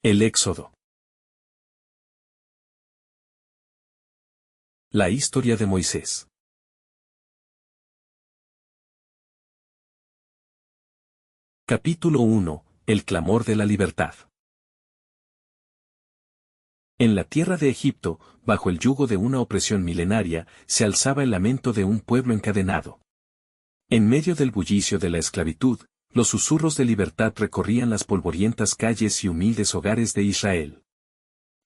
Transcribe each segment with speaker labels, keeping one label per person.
Speaker 1: El Éxodo. La historia de Moisés. Capítulo 1. El clamor de la libertad. En la tierra de Egipto, bajo el yugo de una opresión milenaria, se alzaba el lamento de un pueblo encadenado. En medio del bullicio de la esclavitud, los susurros de libertad recorrían las polvorientas calles y humildes hogares de Israel.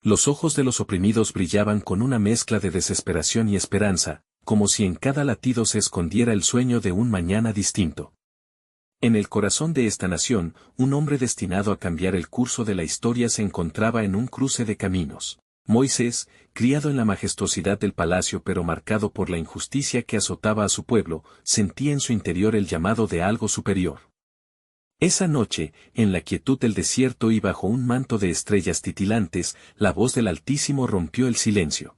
Speaker 1: Los ojos de los oprimidos brillaban con una mezcla de desesperación y esperanza, como si en cada latido se escondiera el sueño de un mañana distinto. En el corazón de esta nación, un hombre destinado a cambiar el curso de la historia se encontraba en un cruce de caminos. Moisés, criado en la majestuosidad del palacio pero marcado por la injusticia que azotaba a su pueblo, sentía en su interior el llamado de algo superior. Esa noche, en la quietud del desierto y bajo un manto de estrellas titilantes, la voz del Altísimo rompió el silencio.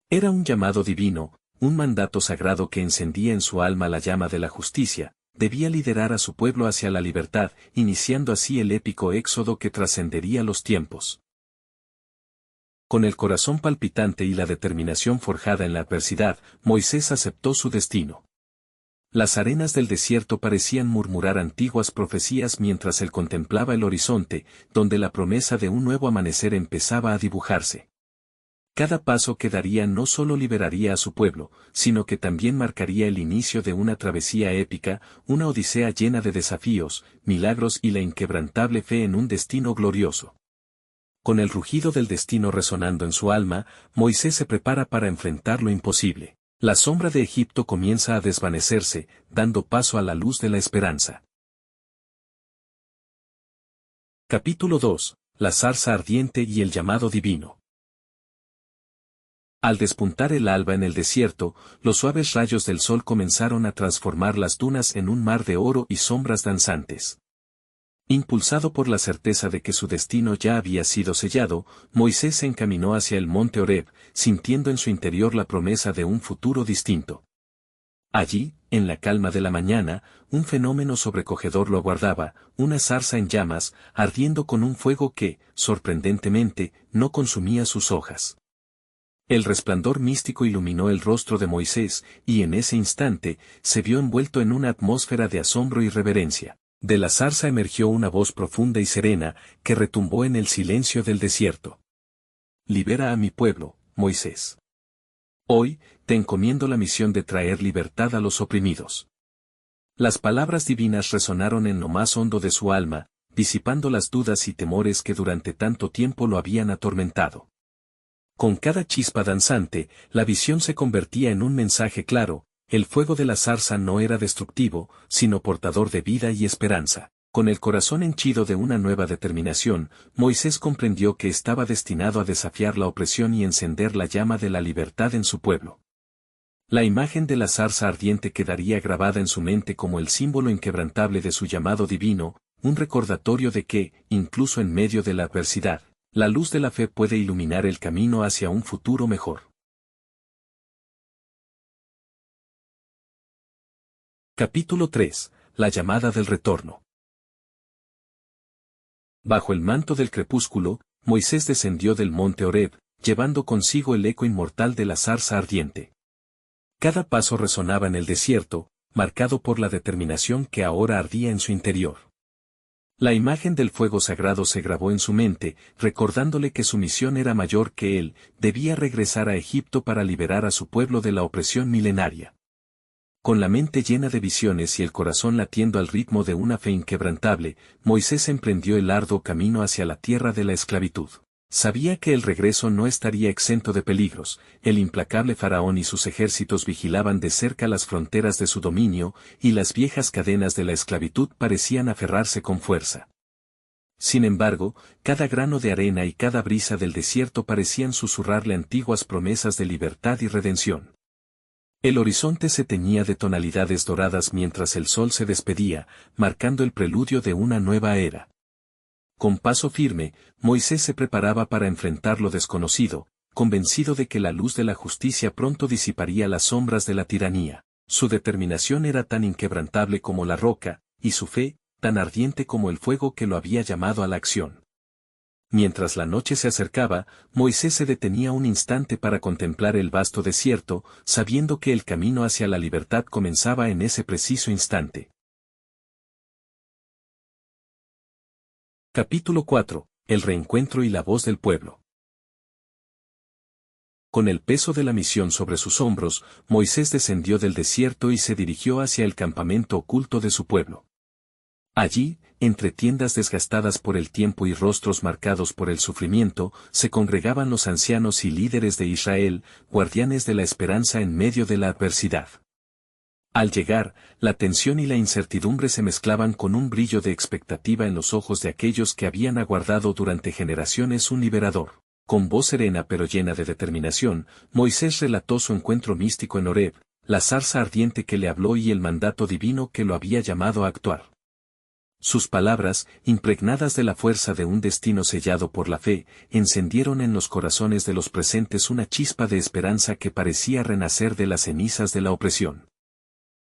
Speaker 1: Era un llamado divino, un mandato sagrado que encendía en su alma la llama de la justicia. Debía liderar a su pueblo hacia la libertad, iniciando así el épico éxodo que trascendería los tiempos. Con el corazón palpitante y la determinación forjada en la adversidad, Moisés aceptó su destino. Las arenas del desierto parecían murmurar antiguas profecías mientras él contemplaba el horizonte, donde la promesa de un nuevo amanecer empezaba a dibujarse. Cada paso que daría no solo liberaría a su pueblo, sino que también marcaría el inicio de una travesía épica, una odisea llena de desafíos, milagros y la inquebrantable fe en un destino glorioso. Con el rugido del destino resonando en su alma, Moisés se prepara para enfrentar lo imposible. La sombra de Egipto comienza a desvanecerse, dando paso a la luz de la esperanza. Capítulo 2. La zarza ardiente y el llamado divino. Al despuntar el alba en el desierto, los suaves rayos del sol comenzaron a transformar las dunas en un mar de oro y sombras danzantes. Impulsado por la certeza de que su destino ya había sido sellado, Moisés se encaminó hacia el monte Horeb, sintiendo en su interior la promesa de un futuro distinto. Allí, en la calma de la mañana, un fenómeno sobrecogedor lo aguardaba, una zarza en llamas, ardiendo con un fuego que, sorprendentemente, no consumía sus hojas. El resplandor místico iluminó el rostro de Moisés, y en ese instante, se vio envuelto en una atmósfera de asombro y reverencia. De la zarza emergió una voz profunda y serena, que retumbó en el silencio del desierto. Libera a mi pueblo, Moisés. Hoy, te encomiendo la misión de traer libertad a los oprimidos. Las palabras divinas resonaron en lo más hondo de su alma, disipando las dudas y temores que durante tanto tiempo lo habían atormentado. Con cada chispa danzante, la visión se convertía en un mensaje claro. El fuego de la zarza no era destructivo, sino portador de vida y esperanza. Con el corazón henchido de una nueva determinación, Moisés comprendió que estaba destinado a desafiar la opresión y encender la llama de la libertad en su pueblo. La imagen de la zarza ardiente quedaría grabada en su mente como el símbolo inquebrantable de su llamado divino, un recordatorio de que, incluso en medio de la adversidad, la luz de la fe puede iluminar el camino hacia un futuro mejor. Capítulo 3. La llamada del retorno. Bajo el manto del crepúsculo, Moisés descendió del monte Horeb, llevando consigo el eco inmortal de la zarza ardiente. Cada paso resonaba en el desierto, marcado por la determinación que ahora ardía en su interior. La imagen del fuego sagrado se grabó en su mente, recordándole que su misión era mayor que él, debía regresar a Egipto para liberar a su pueblo de la opresión milenaria. Con la mente llena de visiones y el corazón latiendo al ritmo de una fe inquebrantable, Moisés emprendió el arduo camino hacia la tierra de la esclavitud. Sabía que el regreso no estaría exento de peligros, el implacable faraón y sus ejércitos vigilaban de cerca las fronteras de su dominio, y las viejas cadenas de la esclavitud parecían aferrarse con fuerza. Sin embargo, cada grano de arena y cada brisa del desierto parecían susurrarle antiguas promesas de libertad y redención. El horizonte se teñía de tonalidades doradas mientras el sol se despedía, marcando el preludio de una nueva era. Con paso firme, Moisés se preparaba para enfrentar lo desconocido, convencido de que la luz de la justicia pronto disiparía las sombras de la tiranía. Su determinación era tan inquebrantable como la roca, y su fe, tan ardiente como el fuego que lo había llamado a la acción. Mientras la noche se acercaba, Moisés se detenía un instante para contemplar el vasto desierto, sabiendo que el camino hacia la libertad comenzaba en ese preciso instante. Capítulo 4. El reencuentro y la voz del pueblo. Con el peso de la misión sobre sus hombros, Moisés descendió del desierto y se dirigió hacia el campamento oculto de su pueblo. Allí, entre tiendas desgastadas por el tiempo y rostros marcados por el sufrimiento, se congregaban los ancianos y líderes de Israel, guardianes de la esperanza en medio de la adversidad. Al llegar, la tensión y la incertidumbre se mezclaban con un brillo de expectativa en los ojos de aquellos que habían aguardado durante generaciones un liberador. Con voz serena pero llena de determinación, Moisés relató su encuentro místico en Horeb, la zarza ardiente que le habló y el mandato divino que lo había llamado a actuar. Sus palabras, impregnadas de la fuerza de un destino sellado por la fe, encendieron en los corazones de los presentes una chispa de esperanza que parecía renacer de las cenizas de la opresión.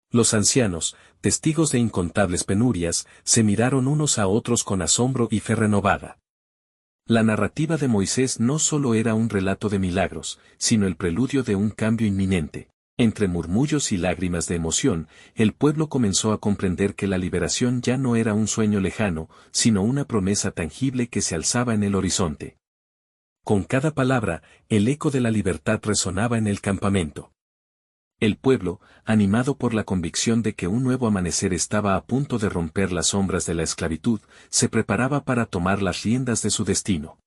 Speaker 1: Los ancianos, testigos de incontables penurias, se miraron unos a otros con asombro y fe renovada. La narrativa de Moisés no solo era un relato de milagros, sino el preludio de un cambio inminente. Entre murmullos y lágrimas de emoción, el pueblo comenzó a comprender que la liberación ya no era un sueño lejano, sino una promesa tangible que se alzaba en el horizonte. Con cada palabra, el eco de la libertad resonaba en el campamento. El pueblo, animado por la convicción de que un nuevo amanecer estaba a punto de romper las sombras de la esclavitud, se preparaba para tomar las riendas de su destino.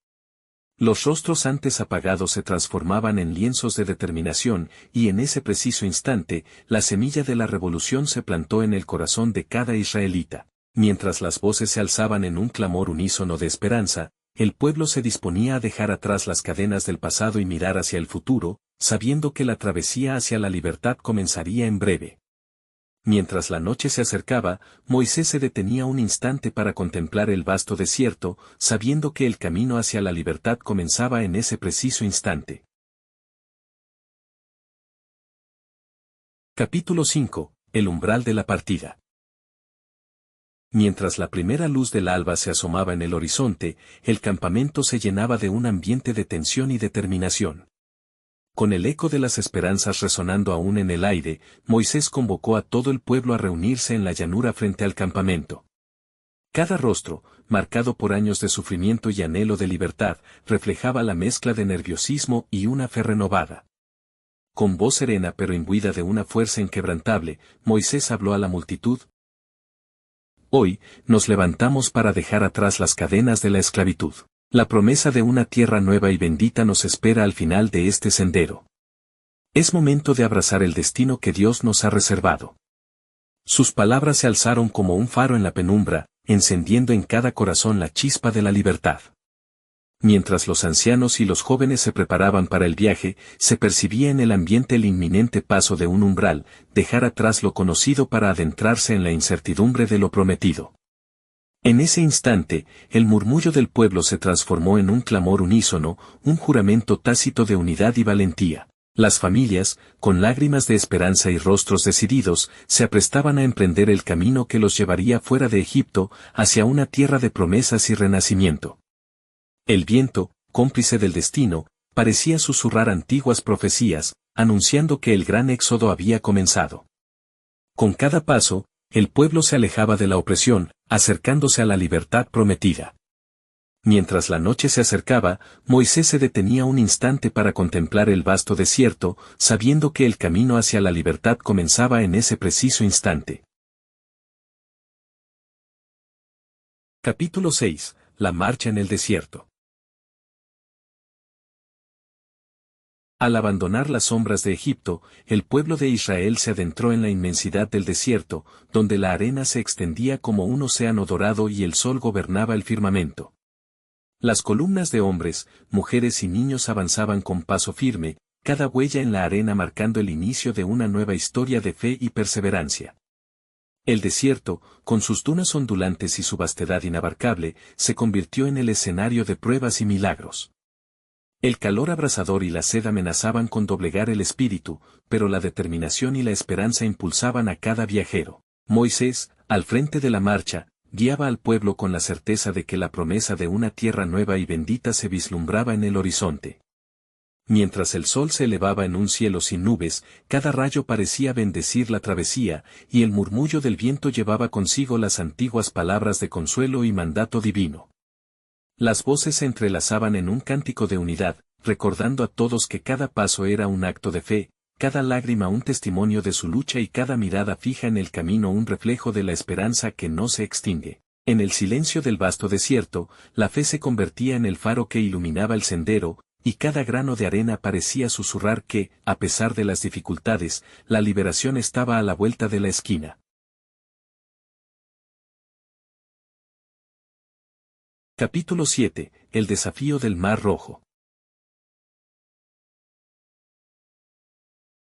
Speaker 1: Los rostros antes apagados se transformaban en lienzos de determinación, y en ese preciso instante, la semilla de la revolución se plantó en el corazón de cada israelita. Mientras las voces se alzaban en un clamor unísono de esperanza, el pueblo se disponía a dejar atrás las cadenas del pasado y mirar hacia el futuro, sabiendo que la travesía hacia la libertad comenzaría en breve. Mientras la noche se acercaba, Moisés se detenía un instante para contemplar el vasto desierto, sabiendo que el camino hacia la libertad comenzaba en ese preciso instante. Capítulo 5. El umbral de la partida. Mientras la primera luz del alba se asomaba en el horizonte, el campamento se llenaba de un ambiente de tensión y determinación. Con el eco de las esperanzas resonando aún en el aire, Moisés convocó a todo el pueblo a reunirse en la llanura frente al campamento. Cada rostro, marcado por años de sufrimiento y anhelo de libertad, reflejaba la mezcla de nerviosismo y una fe renovada. Con voz serena pero imbuida de una fuerza inquebrantable, Moisés habló a la multitud. Hoy, nos levantamos para dejar atrás las cadenas de la esclavitud. La promesa de una tierra nueva y bendita nos espera al final de este sendero. Es momento de abrazar el destino que Dios nos ha reservado. Sus palabras se alzaron como un faro en la penumbra, encendiendo en cada corazón la chispa de la libertad. Mientras los ancianos y los jóvenes se preparaban para el viaje, se percibía en el ambiente el inminente paso de un umbral, dejar atrás lo conocido para adentrarse en la incertidumbre de lo prometido. En ese instante, el murmullo del pueblo se transformó en un clamor unísono, un juramento tácito de unidad y valentía. Las familias, con lágrimas de esperanza y rostros decididos, se aprestaban a emprender el camino que los llevaría fuera de Egipto, hacia una tierra de promesas y renacimiento. El viento, cómplice del destino, parecía susurrar antiguas profecías, anunciando que el gran éxodo había comenzado. Con cada paso, el pueblo se alejaba de la opresión, acercándose a la libertad prometida. Mientras la noche se acercaba, Moisés se detenía un instante para contemplar el vasto desierto, sabiendo que el camino hacia la libertad comenzaba en ese preciso instante. Capítulo 6. La marcha en el desierto. Al abandonar las sombras de Egipto, el pueblo de Israel se adentró en la inmensidad del desierto, donde la arena se extendía como un océano dorado y el sol gobernaba el firmamento. Las columnas de hombres, mujeres y niños avanzaban con paso firme, cada huella en la arena marcando el inicio de una nueva historia de fe y perseverancia. El desierto, con sus dunas ondulantes y su vastedad inabarcable, se convirtió en el escenario de pruebas y milagros. El calor abrasador y la sed amenazaban con doblegar el espíritu, pero la determinación y la esperanza impulsaban a cada viajero. Moisés, al frente de la marcha, guiaba al pueblo con la certeza de que la promesa de una tierra nueva y bendita se vislumbraba en el horizonte. Mientras el sol se elevaba en un cielo sin nubes, cada rayo parecía bendecir la travesía, y el murmullo del viento llevaba consigo las antiguas palabras de consuelo y mandato divino. Las voces se entrelazaban en un cántico de unidad, recordando a todos que cada paso era un acto de fe, cada lágrima un testimonio de su lucha y cada mirada fija en el camino un reflejo de la esperanza que no se extingue. En el silencio del vasto desierto, la fe se convertía en el faro que iluminaba el sendero, y cada grano de arena parecía susurrar que, a pesar de las dificultades, la liberación estaba a la vuelta de la esquina. Capítulo 7. El desafío del Mar Rojo.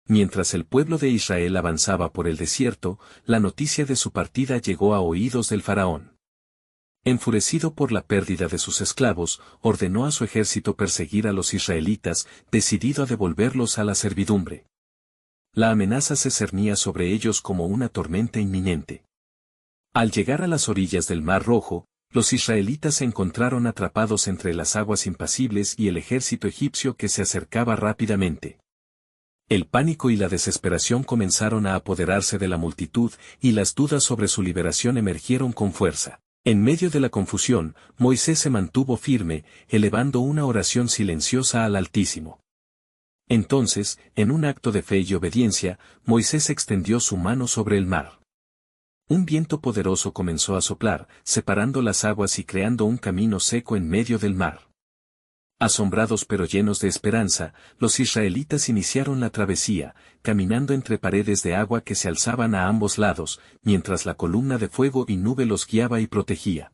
Speaker 1: Mientras el pueblo de Israel avanzaba por el desierto, la noticia de su partida llegó a oídos del faraón. Enfurecido por la pérdida de sus esclavos, ordenó a su ejército perseguir a los israelitas, decidido a devolverlos a la servidumbre. La amenaza se cernía sobre ellos como una tormenta inminente. Al llegar a las orillas del Mar Rojo, los israelitas se encontraron atrapados entre las aguas impasibles y el ejército egipcio que se acercaba rápidamente. El pánico y la desesperación comenzaron a apoderarse de la multitud, y las dudas sobre su liberación emergieron con fuerza. En medio de la confusión, Moisés se mantuvo firme, elevando una oración silenciosa al Altísimo. Entonces, en un acto de fe y obediencia, Moisés extendió su mano sobre el mar. Un viento poderoso comenzó a soplar, separando las aguas y creando un camino seco en medio del mar. Asombrados pero llenos de esperanza, los israelitas iniciaron la travesía, caminando entre paredes de agua que se alzaban a ambos lados, mientras la columna de fuego y nube los guiaba y protegía.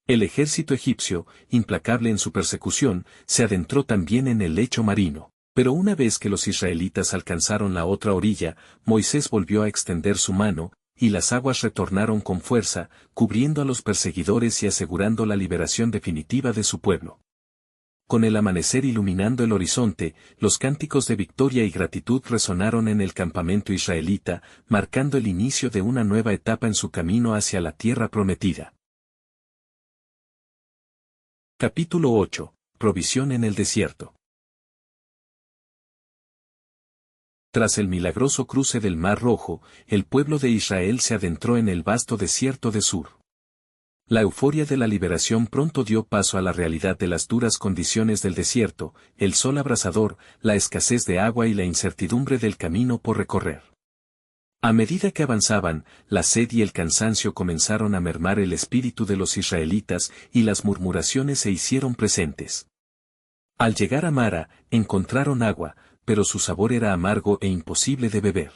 Speaker 1: El ejército egipcio, implacable en su persecución, se adentró también en el lecho marino. Pero una vez que los israelitas alcanzaron la otra orilla, Moisés volvió a extender su mano, y las aguas retornaron con fuerza, cubriendo a los perseguidores y asegurando la liberación definitiva de su pueblo. Con el amanecer iluminando el horizonte, los cánticos de victoria y gratitud resonaron en el campamento israelita, marcando el inicio de una nueva etapa en su camino hacia la tierra prometida. Capítulo 8. Provisión en el desierto. Tras el milagroso cruce del Mar Rojo, el pueblo de Israel se adentró en el vasto desierto de Sur. La euforia de la liberación pronto dio paso a la realidad de las duras condiciones del desierto, el sol abrasador, la escasez de agua y la incertidumbre del camino por recorrer. A medida que avanzaban, la sed y el cansancio comenzaron a mermar el espíritu de los israelitas y las murmuraciones se hicieron presentes. Al llegar a Mara, encontraron agua, pero su sabor era amargo e imposible de beber.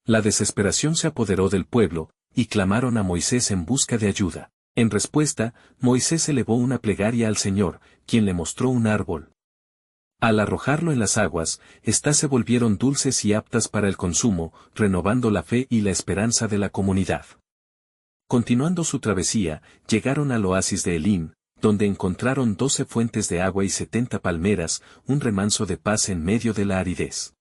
Speaker 1: La desesperación se apoderó del pueblo, y clamaron a Moisés en busca de ayuda. En respuesta, Moisés elevó una plegaria al Señor, quien le mostró un árbol. Al arrojarlo en las aguas, éstas se volvieron dulces y aptas para el consumo, renovando la fe y la esperanza de la comunidad. Continuando su travesía, llegaron al oasis de Elim, donde encontraron 12 fuentes de agua y 70 palmeras, un remanso de paz en medio de la aridez.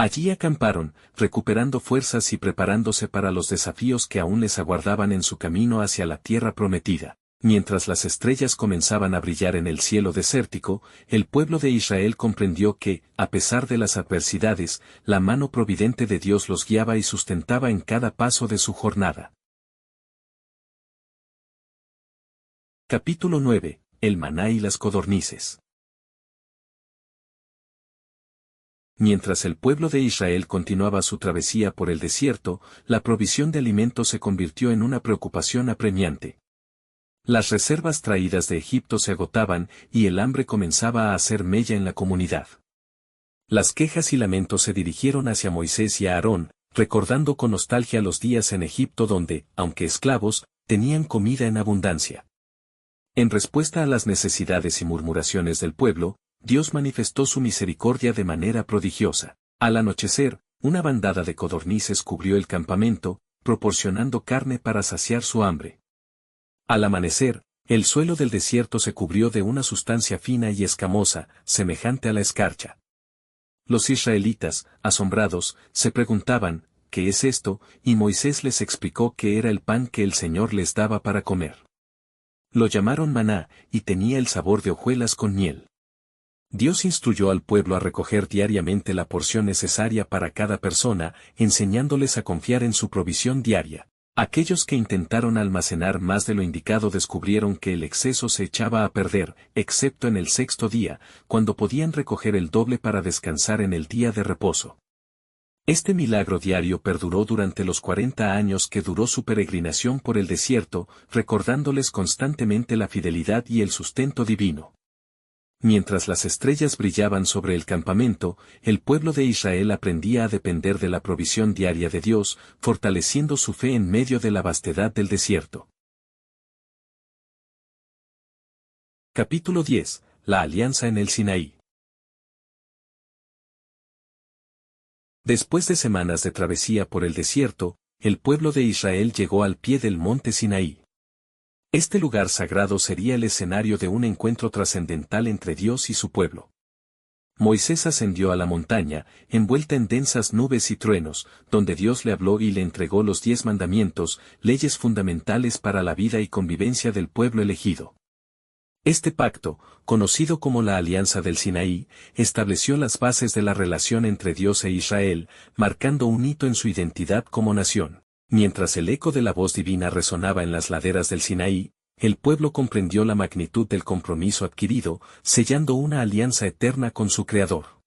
Speaker 1: Allí acamparon, recuperando fuerzas y preparándose para los desafíos que aún les aguardaban en su camino hacia la tierra prometida. Mientras las estrellas comenzaban a brillar en el cielo desértico, el pueblo de Israel comprendió que, a pesar de las adversidades, la mano providente de Dios los guiaba y sustentaba en cada paso de su jornada. Capítulo 9. El maná y las codornices. Mientras el pueblo de Israel continuaba su travesía por el desierto, la provisión de alimentos se convirtió en una preocupación apremiante. Las reservas traídas de Egipto se agotaban y el hambre comenzaba a hacer mella en la comunidad. Las quejas y lamentos se dirigieron hacia Moisés y a Aarón, recordando con nostalgia los días en Egipto donde, aunque esclavos, tenían comida en abundancia. En respuesta a las necesidades y murmuraciones del pueblo, Dios manifestó su misericordia de manera prodigiosa. Al anochecer, una bandada de codornices cubrió el campamento, proporcionando carne para saciar su hambre. Al amanecer, el suelo del desierto se cubrió de una sustancia fina y escamosa, semejante a la escarcha. Los israelitas, asombrados, se preguntaban, ¿qué es esto?, y Moisés les explicó que era el pan que el Señor les daba para comer. Lo llamaron maná, y tenía el sabor de hojuelas con miel. Dios instruyó al pueblo a recoger diariamente la porción necesaria para cada persona, enseñándoles a confiar en su provisión diaria. Aquellos que intentaron almacenar más de lo indicado descubrieron que el exceso se echaba a perder, excepto en el sexto día, cuando podían recoger el doble para descansar en el día de reposo. Este milagro diario perduró durante los 40 años que duró su peregrinación por el desierto, recordándoles constantemente la fidelidad y el sustento divino. Mientras las estrellas brillaban sobre el campamento, el pueblo de Israel aprendía a depender de la provisión diaria de Dios, fortaleciendo su fe en medio de la vastedad del desierto. Capítulo 10. La alianza en el Sinaí. Después de semanas de travesía por el desierto, el pueblo de Israel llegó al pie del monte Sinaí. Este lugar sagrado sería el escenario de un encuentro trascendental entre Dios y su pueblo. Moisés ascendió a la montaña, envuelta en densas nubes y truenos, donde Dios le habló y le entregó los 10 mandamientos, leyes fundamentales para la vida y convivencia del pueblo elegido. Este pacto, conocido como la Alianza del Sinaí, estableció las bases de la relación entre Dios e Israel, marcando un hito en su identidad como nación. Mientras el eco de la voz divina resonaba en las laderas del Sinaí, el pueblo comprendió la magnitud del compromiso adquirido, sellando una alianza eterna con su Creador.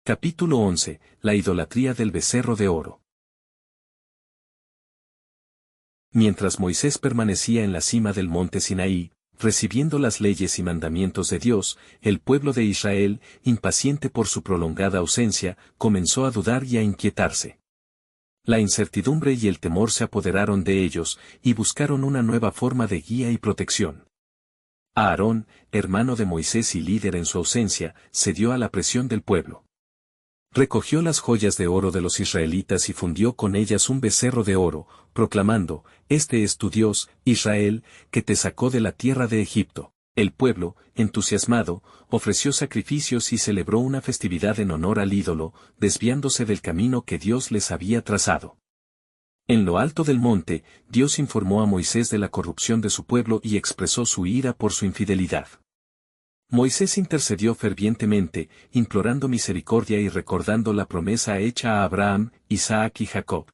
Speaker 1: Capítulo 11. La idolatría del becerro de oro. Mientras Moisés permanecía en la cima del monte Sinaí, recibiendo las leyes y mandamientos de Dios, el pueblo de Israel, impaciente por su prolongada ausencia, comenzó a dudar y a inquietarse. La incertidumbre y el temor se apoderaron de ellos, y buscaron una nueva forma de guía y protección. Aarón, hermano de Moisés y líder en su ausencia, cedió a la presión del pueblo. Recogió las joyas de oro de los israelitas y fundió con ellas un becerro de oro, proclamando: «Este es tu Dios, Israel, que te sacó de la tierra de Egipto». El pueblo, entusiasmado, ofreció sacrificios y celebró una festividad en honor al ídolo, desviándose del camino que Dios les había trazado. En lo alto del monte, Dios informó a Moisés de la corrupción de su pueblo y expresó su ira por su infidelidad. Moisés intercedió fervientemente, implorando misericordia y recordando la promesa hecha a Abraham, Isaac y Jacob.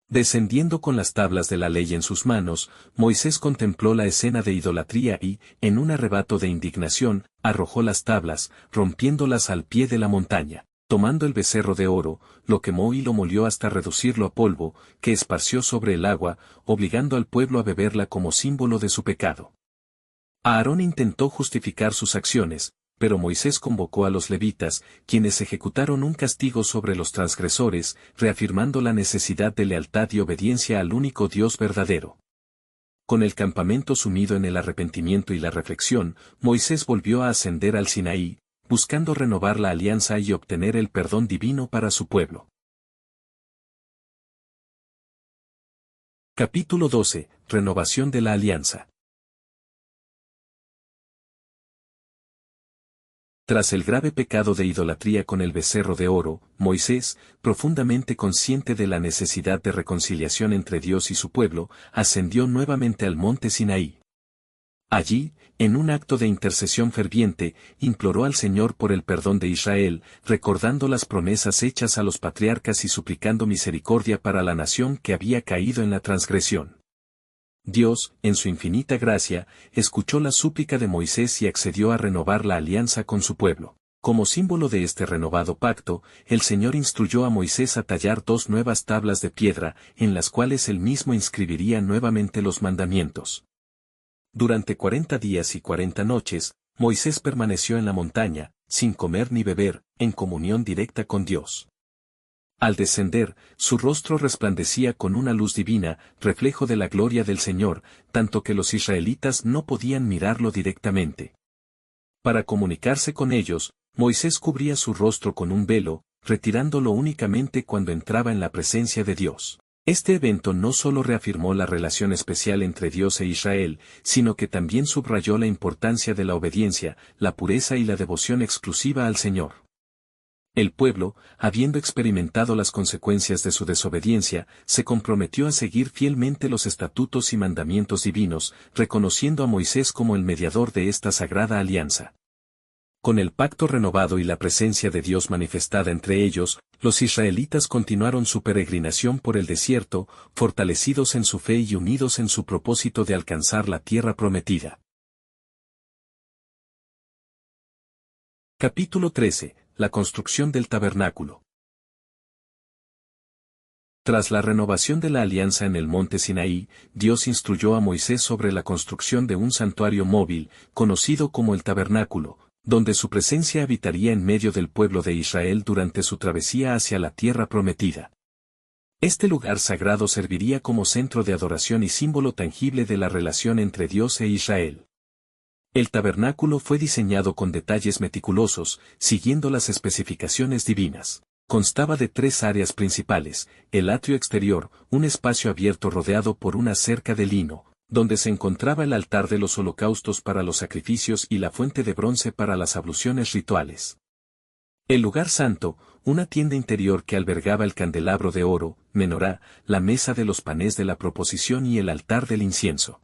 Speaker 1: Descendiendo con las tablas de la ley en sus manos, Moisés contempló la escena de idolatría y, en un arrebato de indignación, arrojó las tablas, rompiéndolas al pie de la montaña. Tomando el becerro de oro, lo quemó y lo molió hasta reducirlo a polvo, que esparció sobre el agua, obligando al pueblo a beberla como símbolo de su pecado. Aarón intentó justificar sus acciones, pero Moisés convocó a los levitas, quienes ejecutaron un castigo sobre los transgresores, reafirmando la necesidad de lealtad y obediencia al único Dios verdadero. Con el campamento sumido en el arrepentimiento y la reflexión, Moisés volvió a ascender al Sinaí, buscando renovar la alianza y obtener el perdón divino para su pueblo. Capítulo 12. Renovación de la alianza. Tras el grave pecado de idolatría con el becerro de oro, Moisés, profundamente consciente de la necesidad de reconciliación entre Dios y su pueblo, ascendió nuevamente al monte Sinaí. Allí, en un acto de intercesión ferviente, imploró al Señor por el perdón de Israel, recordando las promesas hechas a los patriarcas y suplicando misericordia para la nación que había caído en la transgresión. Dios, en su infinita gracia, escuchó la súplica de Moisés y accedió a renovar la alianza con su pueblo. Como símbolo de este renovado pacto, el Señor instruyó a Moisés a tallar 2 nuevas tablas de piedra, en las cuales él mismo inscribiría nuevamente los mandamientos. Durante 40 días y 40 noches, Moisés permaneció en la montaña, sin comer ni beber, en comunión directa con Dios. Al descender, su rostro resplandecía con una luz divina, reflejo de la gloria del Señor, tanto que los israelitas no podían mirarlo directamente. Para comunicarse con ellos, Moisés cubría su rostro con un velo, retirándolo únicamente cuando entraba en la presencia de Dios. Este evento no solo reafirmó la relación especial entre Dios e Israel, sino que también subrayó la importancia de la obediencia, la pureza y la devoción exclusiva al Señor. El pueblo, habiendo experimentado las consecuencias de su desobediencia, se comprometió a seguir fielmente los estatutos y mandamientos divinos, reconociendo a Moisés como el mediador de esta sagrada alianza. Con el pacto renovado y la presencia de Dios manifestada entre ellos, los israelitas continuaron su peregrinación por el desierto, fortalecidos en su fe y unidos en su propósito de alcanzar la tierra prometida. Capítulo 13. La construcción del tabernáculo. Tras la renovación de la alianza en el monte Sinaí, Dios instruyó a Moisés sobre la construcción de un santuario móvil, conocido como el tabernáculo, donde su presencia habitaría en medio del pueblo de Israel durante su travesía hacia la tierra prometida. Este lugar sagrado serviría como centro de adoración y símbolo tangible de la relación entre Dios e Israel. El tabernáculo fue diseñado con detalles meticulosos, siguiendo las especificaciones divinas. Constaba de 3 áreas principales: el atrio exterior, un espacio abierto rodeado por una cerca de lino, donde se encontraba el altar de los holocaustos para los sacrificios y la fuente de bronce para las abluciones rituales. El lugar santo, una tienda interior que albergaba el candelabro de oro, menorá, la mesa de los panes de la proposición y el altar del incienso.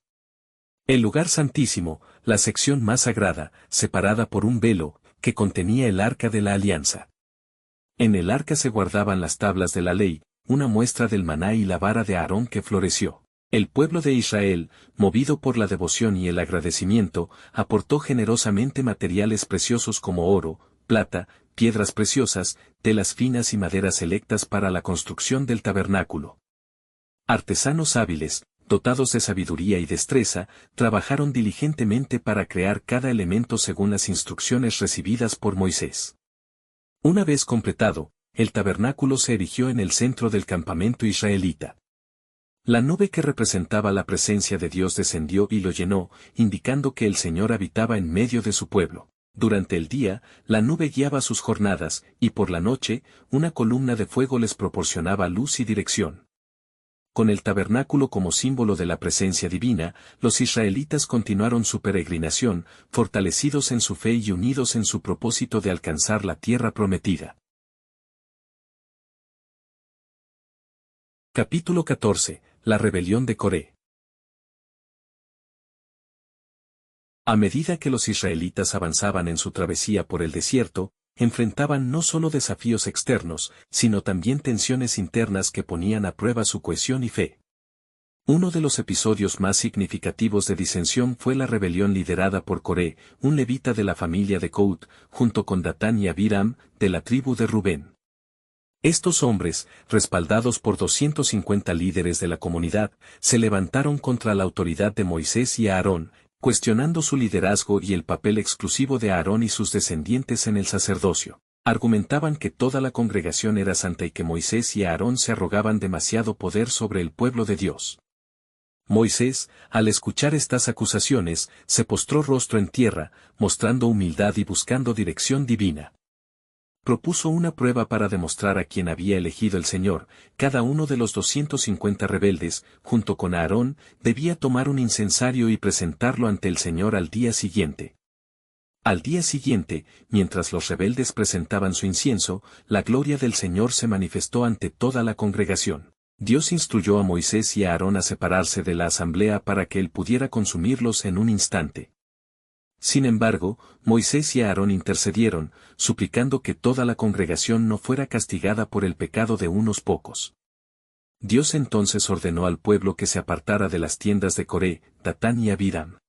Speaker 1: El lugar santísimo, la sección más sagrada, separada por un velo, que contenía el arca de la alianza. En el arca se guardaban las tablas de la ley, una muestra del maná y la vara de Aarón que floreció. El pueblo de Israel, movido por la devoción y el agradecimiento, aportó generosamente materiales preciosos como oro, plata, piedras preciosas, telas finas y maderas selectas para la construcción del tabernáculo. Artesanos hábiles, dotados de sabiduría y destreza, trabajaron diligentemente para crear cada elemento según las instrucciones recibidas por Moisés. Una vez completado, el tabernáculo se erigió en el centro del campamento israelita. La nube que representaba la presencia de Dios descendió y lo llenó, indicando que el Señor habitaba en medio de su pueblo. Durante el día, la nube guiaba sus jornadas, y por la noche, una columna de fuego les proporcionaba luz y dirección. Con el tabernáculo como símbolo de la presencia divina, los israelitas continuaron su peregrinación, fortalecidos en su fe y unidos en su propósito de alcanzar la tierra prometida. Capítulo 14. La rebelión de Coré. A medida que los israelitas avanzaban en su travesía por el desierto, enfrentaban no solo desafíos externos, sino también tensiones internas que ponían a prueba su cohesión y fe. Uno de los episodios más significativos de disensión fue la rebelión liderada por Coré, un levita de la familia de Coat, junto con Datán y Abiram, de la tribu de Rubén. Estos hombres, respaldados por 250 líderes de la comunidad, se levantaron contra la autoridad de Moisés y Aarón, cuestionando su liderazgo y el papel exclusivo de Aarón y sus descendientes en el sacerdocio. Argumentaban que toda la congregación era santa y que Moisés y Aarón se arrogaban demasiado poder sobre el pueblo de Dios. Moisés, al escuchar estas acusaciones, se postró rostro en tierra, mostrando humildad y buscando dirección divina. Propuso una prueba para demostrar a quién había elegido el Señor. Cada uno de los 250 rebeldes, junto con Aarón, debía tomar un incensario y presentarlo ante el Señor al día siguiente. Al día siguiente, mientras los rebeldes presentaban su incienso, la gloria del Señor se manifestó ante toda la congregación. Dios instruyó a Moisés y a Aarón a separarse de la asamblea para que él pudiera consumirlos en un instante. Sin embargo, Moisés y Aarón intercedieron, suplicando que toda la congregación no fuera castigada por el pecado de unos pocos. Dios entonces ordenó al pueblo que se apartara de las tiendas de Coré, Datán y Abiram.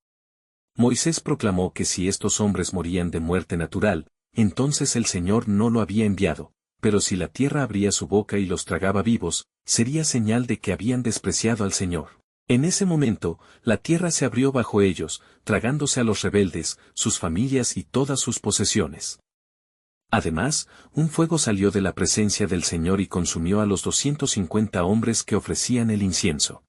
Speaker 1: Moisés proclamó que si estos hombres morían de muerte natural, entonces el Señor no lo había enviado, pero si la tierra abría su boca y los tragaba vivos, sería señal de que habían despreciado al Señor. En ese momento, la tierra se abrió bajo ellos, tragándose a los rebeldes, sus familias y todas sus posesiones. Además, un fuego salió de la presencia del Señor y consumió a los 250 hombres que ofrecían el incienso.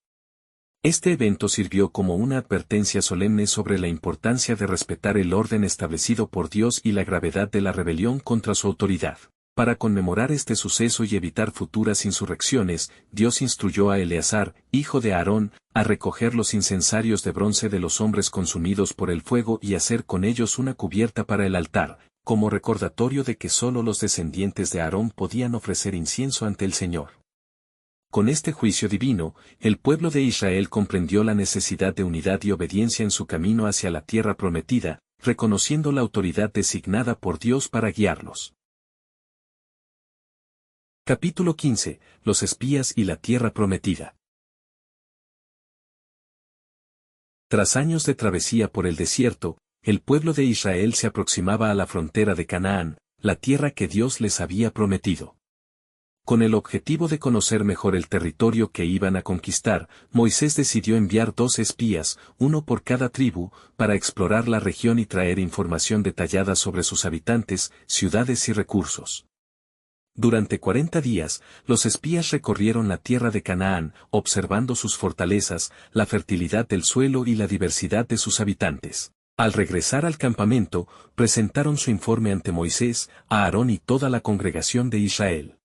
Speaker 1: Este evento sirvió como una advertencia solemne sobre la importancia de respetar el orden establecido por Dios y la gravedad de la rebelión contra su autoridad. Para conmemorar este suceso y evitar futuras insurrecciones, Dios instruyó a Eleazar, hijo de Aarón, a recoger los incensarios de bronce de los hombres consumidos por el fuego y hacer con ellos una cubierta para el altar, como recordatorio de que solo los descendientes de Aarón podían ofrecer incienso ante el Señor. Con este juicio divino, el pueblo de Israel comprendió la necesidad de unidad y obediencia en su camino hacia la tierra prometida, reconociendo la autoridad designada por Dios para guiarlos. Capítulo 15. Los espías y la tierra prometida. Tras años de travesía por el desierto, el pueblo de Israel se aproximaba a la frontera de Canaán, la tierra que Dios les había prometido. Con el objetivo de conocer mejor el territorio que iban a conquistar, Moisés decidió enviar 2 espías, uno por cada tribu, para explorar la región y traer información detallada sobre sus habitantes, ciudades y recursos. Durante 40 días, los espías recorrieron la tierra de Canaán, observando sus fortalezas, la fertilidad del suelo y la diversidad de sus habitantes. Al regresar al campamento, presentaron su informe ante Moisés, a Aarón y toda la congregación de Israel.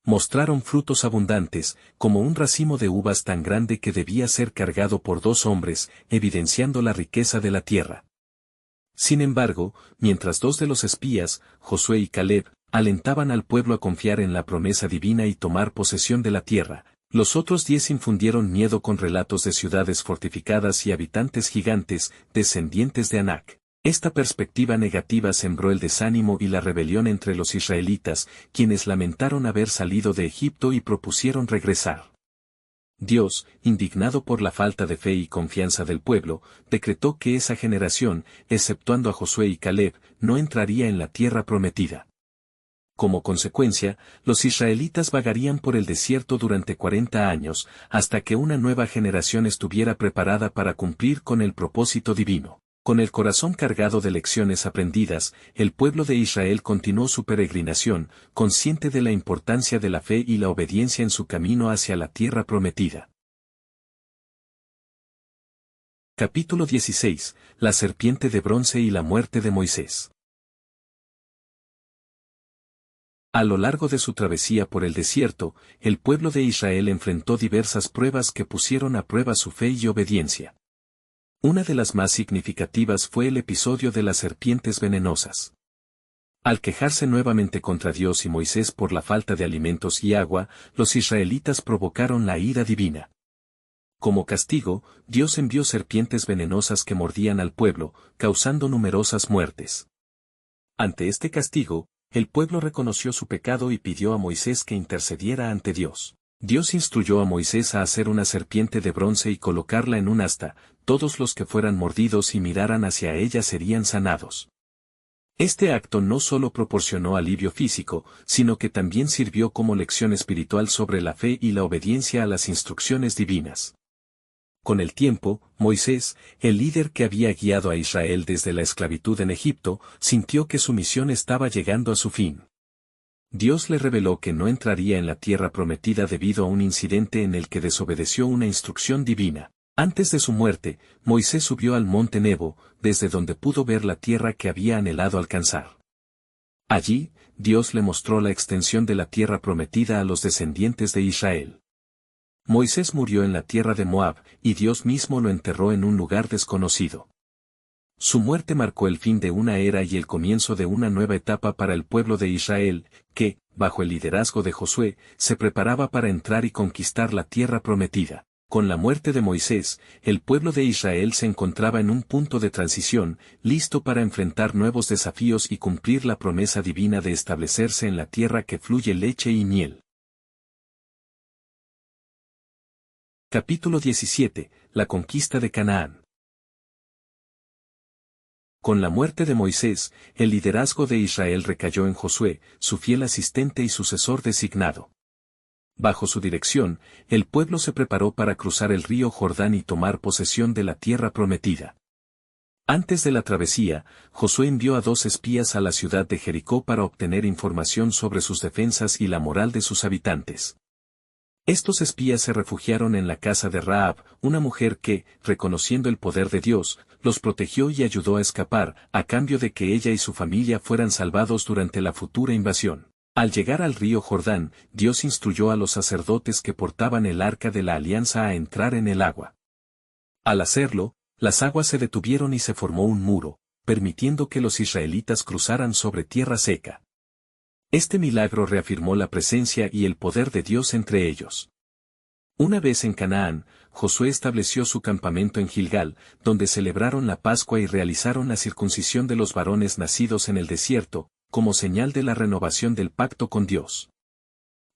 Speaker 1: Mostraron frutos abundantes, como un racimo de uvas tan grande que debía ser cargado por 2 hombres, evidenciando la riqueza de la tierra. Sin embargo, mientras 2 de los espías, Josué y Caleb, alentaban al pueblo a confiar en la promesa divina y tomar posesión de la tierra, los otros 10 infundieron miedo con relatos de ciudades fortificadas y habitantes gigantes, descendientes de Anac. Esta perspectiva negativa sembró el desánimo y la rebelión entre los israelitas, quienes lamentaron haber salido de Egipto y propusieron regresar. Dios, indignado por la falta de fe y confianza del pueblo, decretó que esa generación, exceptuando a Josué y Caleb, no entraría en la tierra prometida. Como consecuencia, los israelitas vagarían por el desierto durante 40 años, hasta que una nueva generación estuviera preparada para cumplir con el propósito divino. Con el corazón cargado de lecciones aprendidas, el pueblo de Israel continuó su peregrinación, consciente de la importancia de la fe y la obediencia en su camino hacia la tierra prometida. Capítulo 16. La serpiente de bronce y la muerte de Moisés. A lo largo de su travesía por el desierto, el pueblo de Israel enfrentó diversas pruebas que pusieron a prueba su fe y obediencia. Una de las más significativas fue el episodio de las serpientes venenosas. Al quejarse nuevamente contra Dios y Moisés por la falta de alimentos y agua, los israelitas provocaron la ira divina. Como castigo, Dios envió serpientes venenosas que mordían al pueblo, causando numerosas muertes. Ante este castigo, el pueblo reconoció su pecado y pidió a Moisés que intercediera ante Dios. Dios instruyó a Moisés a hacer una serpiente de bronce y colocarla en un asta, todos los que fueran mordidos y miraran hacia ella serían sanados. Este acto no solo proporcionó alivio físico, sino que también sirvió como lección espiritual sobre la fe y la obediencia a las instrucciones divinas. Con el tiempo, Moisés, el líder que había guiado a Israel desde la esclavitud en Egipto, sintió que su misión estaba llegando a su fin. Dios le reveló que no entraría en la tierra prometida debido a un incidente en el que desobedeció una instrucción divina. Antes de su muerte, Moisés subió al monte Nebo, desde donde pudo ver la tierra que había anhelado alcanzar. Allí, Dios le mostró la extensión de la tierra prometida a los descendientes de Israel. Moisés murió en la tierra de Moab, y Dios mismo lo enterró en un lugar desconocido. Su muerte marcó el fin de una era y el comienzo de una nueva etapa para el pueblo de Israel, que, bajo el liderazgo de Josué, se preparaba para entrar y conquistar la tierra prometida. Con la muerte de Moisés, el pueblo de Israel se encontraba en un punto de transición, listo para enfrentar nuevos desafíos y cumplir la promesa divina de establecerse en la tierra que fluye leche y miel. Capítulo 17. La conquista de Canaán. Con la muerte de Moisés, el liderazgo de Israel recayó en Josué, su fiel asistente y sucesor designado. Bajo su dirección, el pueblo se preparó para cruzar el río Jordán y tomar posesión de la tierra prometida. Antes de la travesía, Josué envió a 2 espías a la ciudad de Jericó para obtener información sobre sus defensas y la moral de sus habitantes. Estos espías se refugiaron en la casa de Rahab, una mujer que, reconociendo el poder de Dios, los protegió y ayudó a escapar, a cambio de que ella y su familia fueran salvados durante la futura invasión. Al llegar al río Jordán, Dios instruyó a los sacerdotes que portaban el arca de la alianza a entrar en el agua. Al hacerlo, las aguas se detuvieron y se formó un muro, permitiendo que los israelitas cruzaran sobre tierra seca. Este milagro reafirmó la presencia y el poder de Dios entre ellos. Una vez en Canaán, Josué estableció su campamento en Gilgal, donde celebraron la Pascua y realizaron la circuncisión de los varones nacidos en el desierto, como señal de la renovación del pacto con Dios.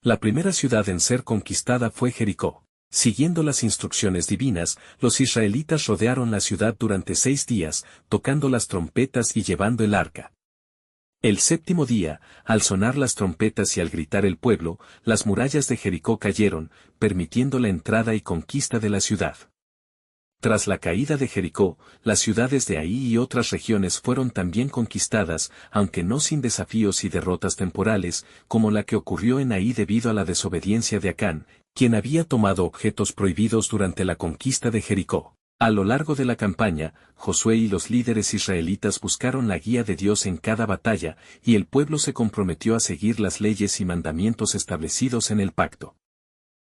Speaker 1: La primera ciudad en ser conquistada fue Jericó. Siguiendo las instrucciones divinas, los israelitas rodearon la ciudad durante 6 días, tocando las trompetas y llevando el arca. El séptimo día, al sonar las trompetas y al gritar el pueblo, las murallas de Jericó cayeron, permitiendo la entrada y conquista de la ciudad. Tras la caída de Jericó, las ciudades de Ai y otras regiones fueron también conquistadas, aunque no sin desafíos y derrotas temporales, como la que ocurrió en Ai debido a la desobediencia de Acán, quien había tomado objetos prohibidos durante la conquista de Jericó. A lo largo de la campaña, Josué y los líderes israelitas buscaron la guía de Dios en cada batalla, y el pueblo se comprometió a seguir las leyes y mandamientos establecidos en el pacto.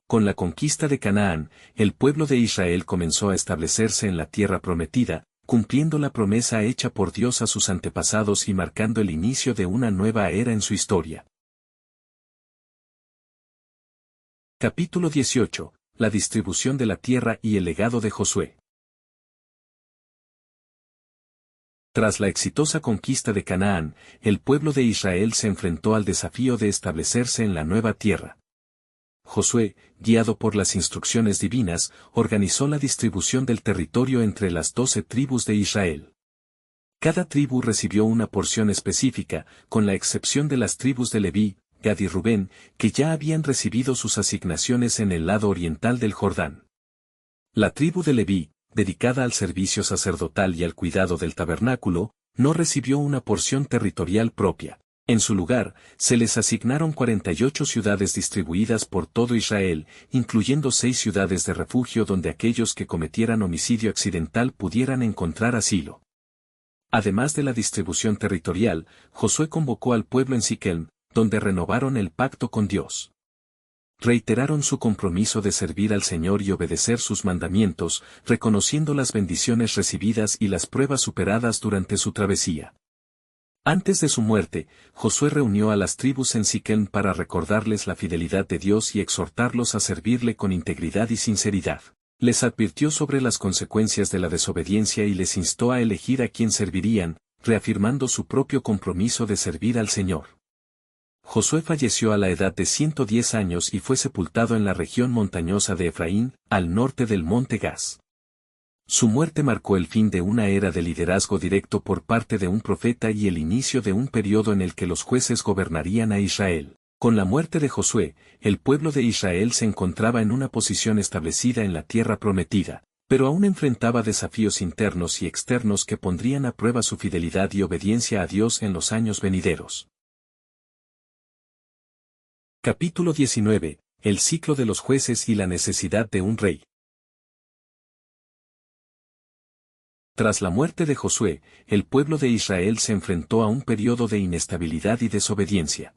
Speaker 1: Con la conquista de Canaán, el pueblo de Israel comenzó a establecerse en la tierra prometida, cumpliendo la promesa hecha por Dios a sus antepasados y marcando el inicio de una nueva era en su historia. Capítulo 18. La distribución de la tierra y el legado de Josué. Tras la exitosa conquista de Canaán, el pueblo de Israel se enfrentó al desafío de establecerse en la nueva tierra. Josué, guiado por las instrucciones divinas, organizó la distribución del territorio entre las 12 tribus de Israel. Cada tribu recibió una porción específica, con la excepción de las tribus de Leví, Gad y Rubén, que ya habían recibido sus asignaciones en el lado oriental del Jordán. La tribu de Leví, dedicada al servicio sacerdotal y al cuidado del tabernáculo, no recibió una porción territorial propia. En su lugar, se les asignaron 48 ciudades distribuidas por todo Israel, incluyendo 6 ciudades de refugio donde aquellos que cometieran homicidio accidental pudieran encontrar asilo. Además de la distribución territorial, Josué convocó al pueblo en Siquem, donde renovaron el pacto con Dios. Reiteraron su compromiso de servir al Señor y obedecer sus mandamientos, reconociendo las bendiciones recibidas y las pruebas superadas durante su travesía. Antes de su muerte, Josué reunió a las tribus en Siquem para recordarles la fidelidad de Dios y exhortarlos a servirle con integridad y sinceridad. Les advirtió sobre las consecuencias de la desobediencia y les instó a elegir a quién servirían, reafirmando su propio compromiso de servir al Señor. Josué falleció a la edad de 110 años y fue sepultado en la región montañosa de Efraín, al norte del monte Gaz. Su muerte marcó el fin de una era de liderazgo directo por parte de un profeta y el inicio de un periodo en el que los jueces gobernarían a Israel. Con la muerte de Josué, el pueblo de Israel se encontraba en una posición establecida en la tierra prometida, pero aún enfrentaba desafíos internos y externos que pondrían a prueba su fidelidad y obediencia a Dios en los años venideros. Capítulo 19. El ciclo de los jueces y la necesidad de un rey. Tras la muerte de Josué, el pueblo de Israel se enfrentó a un periodo de inestabilidad y desobediencia.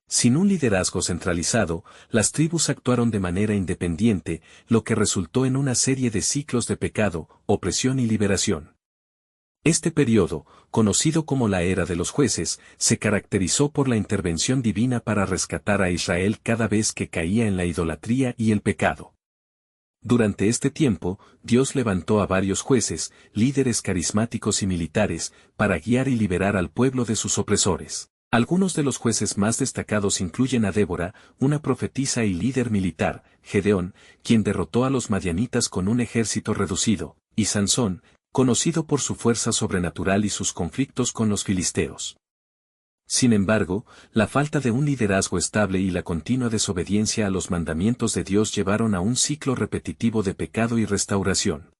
Speaker 1: Sin un liderazgo centralizado, las tribus actuaron de manera independiente, lo que resultó en una serie de ciclos de pecado, opresión y liberación. Este periodo, conocido como la Era de los Jueces, se caracterizó por la intervención divina para rescatar a Israel cada vez que caía en la idolatría y el pecado. Durante este tiempo, Dios levantó a varios jueces, líderes carismáticos y militares, para guiar y liberar al pueblo de sus opresores. Algunos de los jueces más destacados incluyen a Débora, una profetisa y líder militar, Gedeón, quien derrotó a los madianitas con un ejército reducido, y Sansón, conocido por su fuerza sobrenatural y sus conflictos con los filisteos. Sin embargo, la falta de un liderazgo estable y la continua desobediencia a los mandamientos de Dios llevaron a un ciclo repetitivo de pecado y restauración.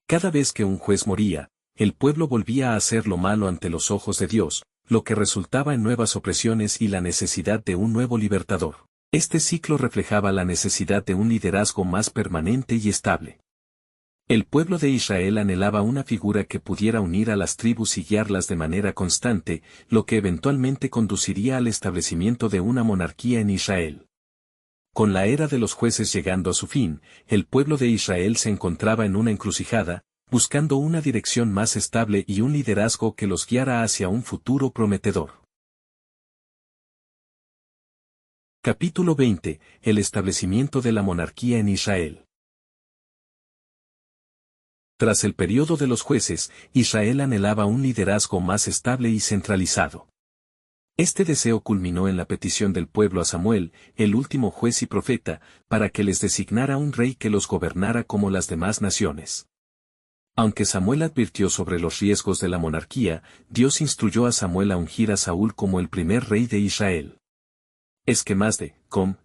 Speaker 1: Cada vez que un juez moría, el pueblo volvía a hacer lo malo ante los ojos de Dios, lo que resultaba en nuevas opresiones y la necesidad de un nuevo libertador. Este ciclo reflejaba la necesidad de un liderazgo más permanente y estable. El pueblo de Israel anhelaba una figura que pudiera unir a las tribus y guiarlas de manera constante, lo que eventualmente conduciría al establecimiento de una monarquía en Israel. Con la era de los jueces llegando a su fin, el pueblo de Israel se encontraba en una encrucijada, buscando una dirección más estable y un liderazgo que los guiara hacia un futuro prometedor. Capítulo 20. El establecimiento de la monarquía en Israel. Tras el período de los jueces, Israel anhelaba un liderazgo más estable y centralizado. Este deseo culminó en la petición del pueblo a Samuel, el último juez y profeta, para que les designara un rey que los gobernara como las demás naciones. Aunque Samuel advirtió sobre los riesgos de la monarquía, Dios instruyó a Samuel a ungir a Saúl como el primer rey de Israel. Esquemas de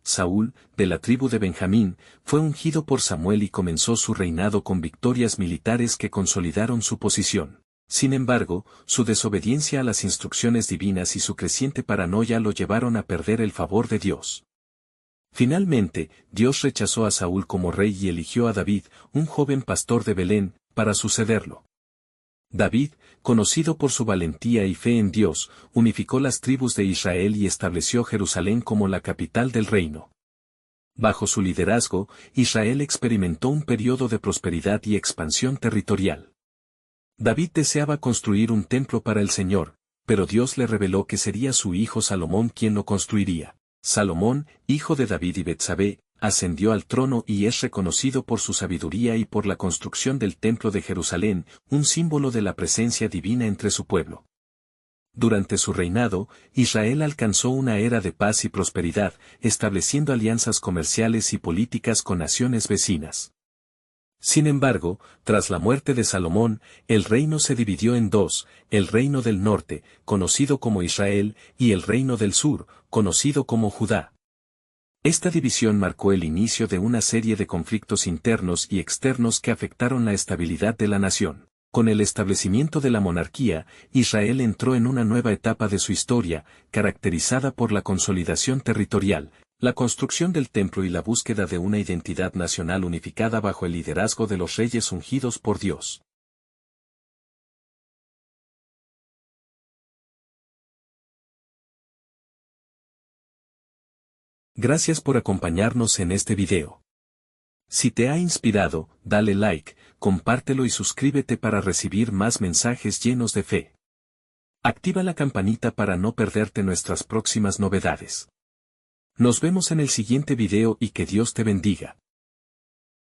Speaker 1: Saúl, de la tribu de Benjamín, fue ungido por Samuel y comenzó su reinado con victorias militares que consolidaron su posición. Sin embargo, su desobediencia a las instrucciones divinas y su creciente paranoia lo llevaron a perder el favor de Dios. Finalmente, Dios rechazó a Saúl como rey y eligió a David, un joven pastor de Belén, para sucederlo. David, conocido por su valentía y fe en Dios, unificó las tribus de Israel y estableció Jerusalén como la capital del reino. Bajo su liderazgo, Israel experimentó un periodo de prosperidad y expansión territorial. David deseaba construir un templo para el Señor, pero Dios le reveló que sería su hijo Salomón quien lo construiría. Salomón, hijo de David y Betsabé, ascendió al trono y es reconocido por su sabiduría y por la construcción del templo de Jerusalén, un símbolo de la presencia divina entre su pueblo. Durante su reinado, Israel alcanzó una era de paz y prosperidad, estableciendo alianzas comerciales y políticas con naciones vecinas. Sin embargo, tras la muerte de Salomón, el reino se dividió en dos, el reino del norte, conocido como Israel, y el reino del sur, conocido como Judá. Esta división marcó el inicio de una serie de conflictos internos y externos que afectaron la estabilidad de la nación. Con el establecimiento de la monarquía, Israel entró en una nueva etapa de su historia, caracterizada por la consolidación territorial, la construcción del templo y la búsqueda de una identidad nacional unificada bajo el liderazgo de los reyes ungidos por Dios. Gracias por acompañarnos en este video. Si te ha inspirado, dale like, compártelo y suscríbete para recibir más mensajes llenos de fe. Activa la campanita para no perderte nuestras próximas novedades. Nos vemos en el siguiente video y que Dios te bendiga.